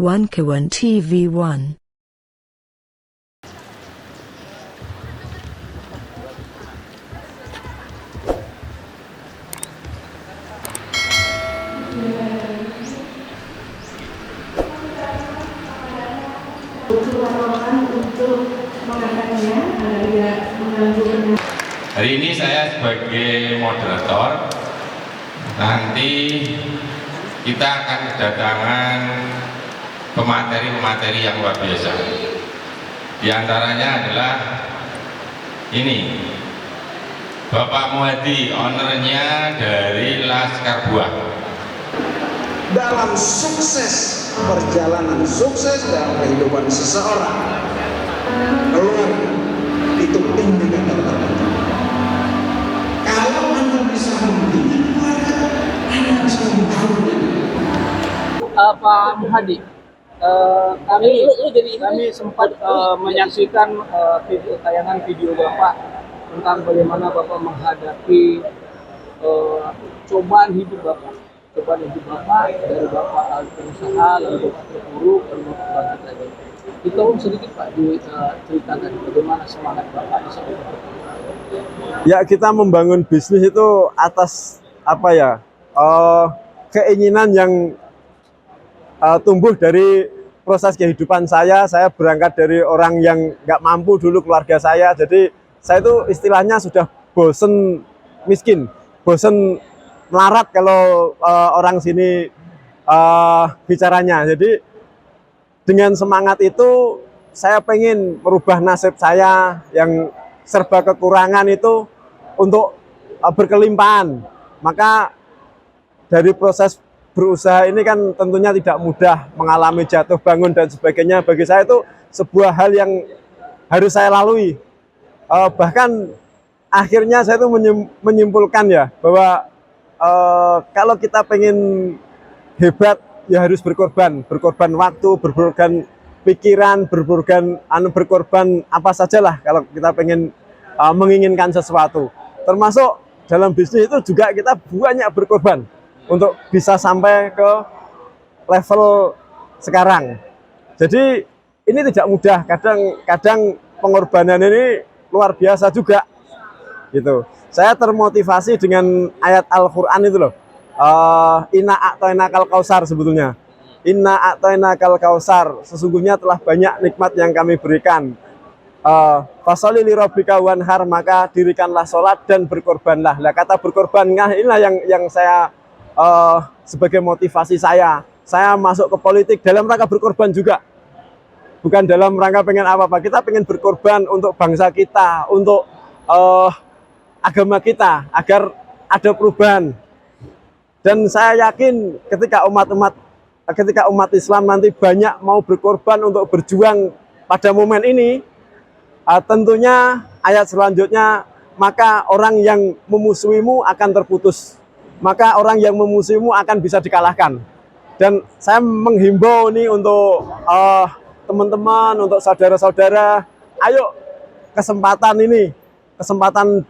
One Kawan TV1. Hari ini saya sebagai moderator, nanti kita akan kedatangan pemateri-pemateri yang luar biasa. Di antaranya adalah ini, Bapak Muhadi, ownernya dari Laskar Buah. Dalam sukses, perjalanan sukses dalam kehidupan seseorang, keluarga itu indikator terpenting. Kalau Anda bisa mendidik keluarga, Anda bisa membangun. Pak Muhadi, kami sempat menyaksikan tayangan video Bapak tentang bagaimana Bapak menghadapi cobaan hidup Bapak. Cobaan hidup Bapak dari Bapak pengusaha, lalu Bapak terpuruk, lalu Bapak bangkit lagi. Ditolong sedikit Pak diceritakan bagaimana semangat Bapak sampai Bapak. Ya, kita membangun bisnis itu atas apa ya, keinginan yang tumbuh dari proses kehidupan saya. Saya berangkat dari orang yang nggak mampu dulu, keluarga saya. Jadi saya itu istilahnya sudah bosen miskin, bosen melarat kalau orang sini bicaranya. Jadi dengan semangat itu saya pengen merubah nasib saya yang serba kekurangan itu untuk berkelimpahan. Maka dari proses berusaha ini kan tentunya tidak mudah, mengalami jatuh bangun dan sebagainya. Bagi saya itu sebuah hal yang harus saya lalui. Bahkan akhirnya saya itu menyimpulkan ya bahwa kalau kita pengen hebat ya harus berkorban waktu, berkorban pikiran, berkorban apa sajalah kalau kita pengen menginginkan sesuatu. Termasuk dalam bisnis itu juga kita banyak berkorban untuk bisa sampai ke level sekarang. Jadi ini tidak mudah, kadang pengorbanan ini luar biasa juga gitu. Saya termotivasi dengan ayat Al-Qur'an itu loh. Inna a'tainakal kausar, sebetulnya Inna a'tainakal kausar, sesungguhnya telah banyak nikmat yang kami berikan. Fasholli li rabbika wanhar, maka dirikanlah sholat dan berkorbanlah. Nah, kata berkorban, inilah yang saya sebagai motivasi saya masuk ke politik dalam rangka berkorban juga, bukan dalam rangka pengen apa-apa. Kita pengen berkorban untuk bangsa kita, untuk agama kita, agar ada perubahan. Dan saya yakin ketika umat Islam nanti banyak mau berkorban untuk berjuang pada momen ini, tentunya ayat selanjutnya, maka orang yang memusuhimu akan terputus, maka orang yang memusuhimu akan bisa dikalahkan. Dan saya menghimbau nih untuk teman-teman, untuk saudara-saudara, ayo kesempatan ini, kesempatan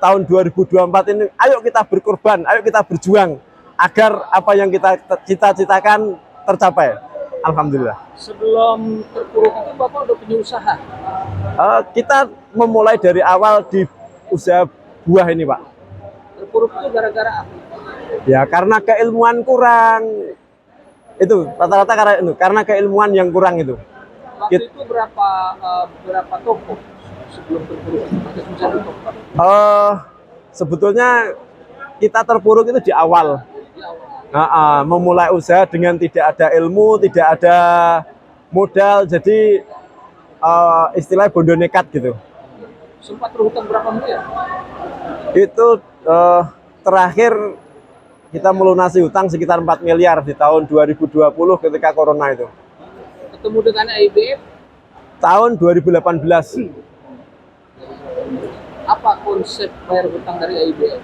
tahun 2024 ini, ayo kita berkorban, ayo kita berjuang agar apa yang kita cita-citakan tercapai. Alhamdulillah. Sebelum terpuruk itu Bapak udah punya usaha? Kita memulai dari awal di usaha buah ini, Pak. Terpuruk itu gara-gara apa? Ya karena keilmuan kurang. Itu rata-rata karena keilmuan yang kurang itu. Waktu itu berapa toko sebelum terpuruk? Sebetulnya kita terpuruk itu di awal. Memulai usaha dengan tidak ada ilmu, tidak ada modal, jadi istilahnya bondo nekat gitu. Sempat berhutang berapa miliar? Itu terakhir kita melunasi hutang sekitar 4 miliar di tahun 2020 ketika corona itu. Ketemu dengan IBF? Tahun 2018. Apa konsep bayar hutang dari IBF?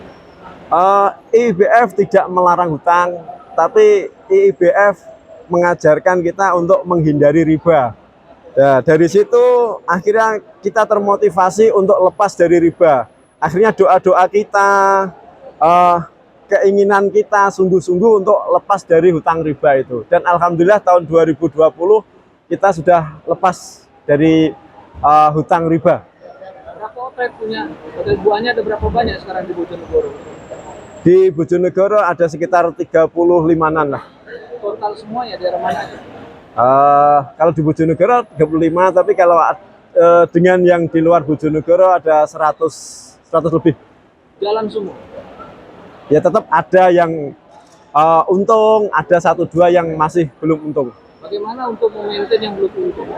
IBF tidak melarang hutang, tapi IBF mengajarkan kita untuk menghindari riba. Nah, dari situ akhirnya kita termotivasi untuk lepas dari riba. Akhirnya doa-doa kita, keinginan kita sungguh-sungguh untuk lepas dari hutang riba itu. Dan alhamdulillah tahun 2020 kita sudah lepas dari hutang riba. Berapa outlet punya? Hotel buahnya ada berapa banyak sekarang di Bojonegoro? Di Bojonegoro ada sekitar 35-an lah. Total semuanya daerah mana aja? Kalau di Bojonegoro 35, tapi kalau dengan yang di luar Bojonegoro ada 100 lebih. Jalan semua? Ya tetap ada yang untung, ada 1-2 yang masih belum untung. Bagaimana untuk memaintain yang belum untung?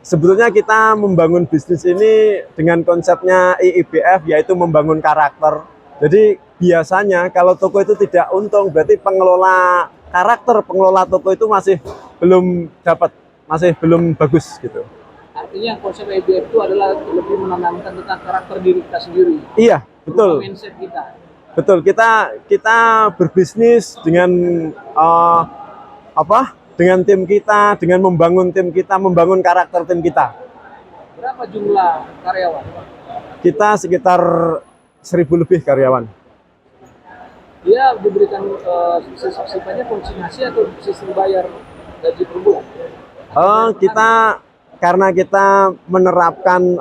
Sebetulnya kita membangun bisnis ini dengan konsepnya IIBF, yaitu membangun karakter. Jadi biasanya kalau toko itu tidak untung, berarti pengelola karakter, pengelola toko itu masih belum dapat, masih belum bagus gitu. Artinya konsep IIBF itu adalah lebih menanamkan tentang karakter diri kita sendiri. Iya, betul. Mindset kita. Betul, kita berbisnis dengan dengan tim kita, dengan membangun tim kita, membangun karakter tim kita. Berapa jumlah karyawan? Kita sekitar 1.000 lebih karyawan. Dia diberikan sifatnya konsignasi atau sistem bayar gaji per bulan? Karena kita menerapkan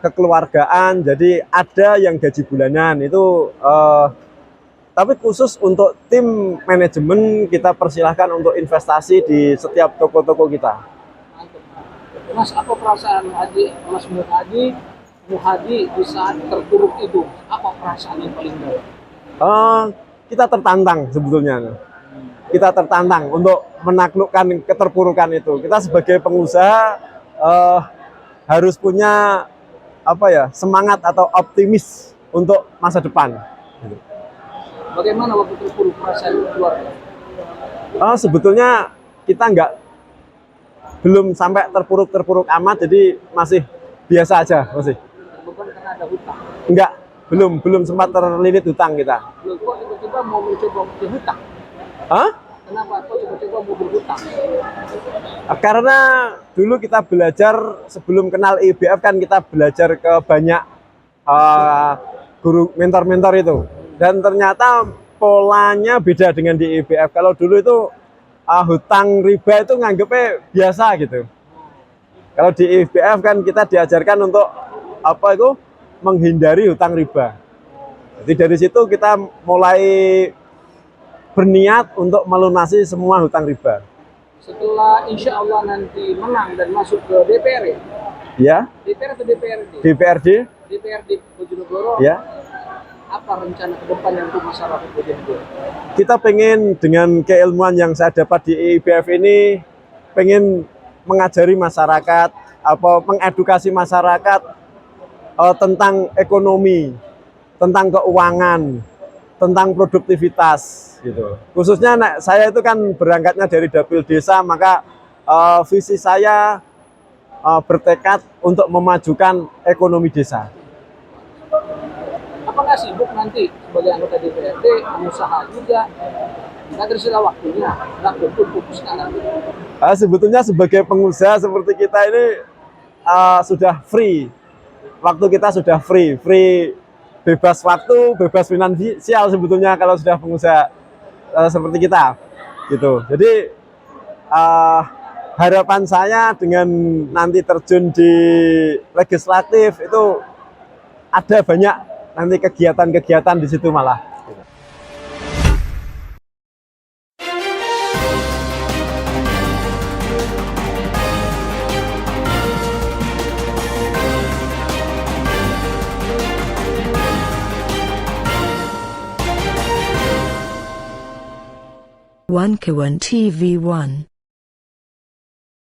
kekeluargaan, jadi ada yang gaji bulanan itu. Tapi khusus untuk tim manajemen kita persilahkan untuk investasi di setiap toko-toko kita. Mas, apa perasaan Mas Muhadi di saat terpuruk itu? Apa perasaan yang paling dalam? Kita tertantang sebetulnya. Kita tertantang untuk menaklukkan keterpurukan itu. Kita sebagai pengusaha harus punya semangat atau optimis untuk masa depan. Bagaimana waktu terpuruk perasaan keluarga? Sebetulnya kita belum sampai terpuruk amat, jadi masih biasa aja masih. Bukan karena ada hutang? Enggak, belum sempat terlilit hutang kita. Loh, kok tiba-tiba mau mencoba berhutang? Kenapa kok tiba-tiba mau berhutang? Karena dulu kita belajar sebelum kenal IIBF kan kita belajar ke banyak guru mentor-mentor itu. Dan ternyata polanya beda dengan di IIBF. Kalau dulu itu hutang riba itu nganggepnya biasa gitu. Kalau di IIBF kan kita diajarkan untuk menghindari hutang riba. Jadi dari situ kita mulai berniat untuk melunasi semua hutang riba. Setelah insya Allah nanti menang dan masuk ke DPR ya? DPR atau DPRD? DPRD. DPRD Bojonegoro. Ya. Apa rencana ke depan untuk masyarakat Bojonegoro? Kita pengen dengan keilmuan yang saya dapat di IIBF ini, pengen mengajari masyarakat, mengedukasi masyarakat tentang ekonomi, tentang keuangan, tentang produktivitas gitu. Khususnya saya itu kan berangkatnya dari dapil desa, maka visi saya bertekad untuk memajukan ekonomi desa. Apakah sibuk nanti sebagai anggota DPRD, pengusaha juga? Kita tersisa waktunya, nggak fokus nanti. Sebetulnya sebagai pengusaha seperti kita ini sudah free. Waktu kita sudah free, bebas waktu, bebas finansial sebetulnya kalau sudah pengusaha seperti kita, gitu. Jadi harapan saya dengan nanti terjun di legislatif itu ada banyak nanti kegiatan-kegiatan di situ malah. One Kawan TV 1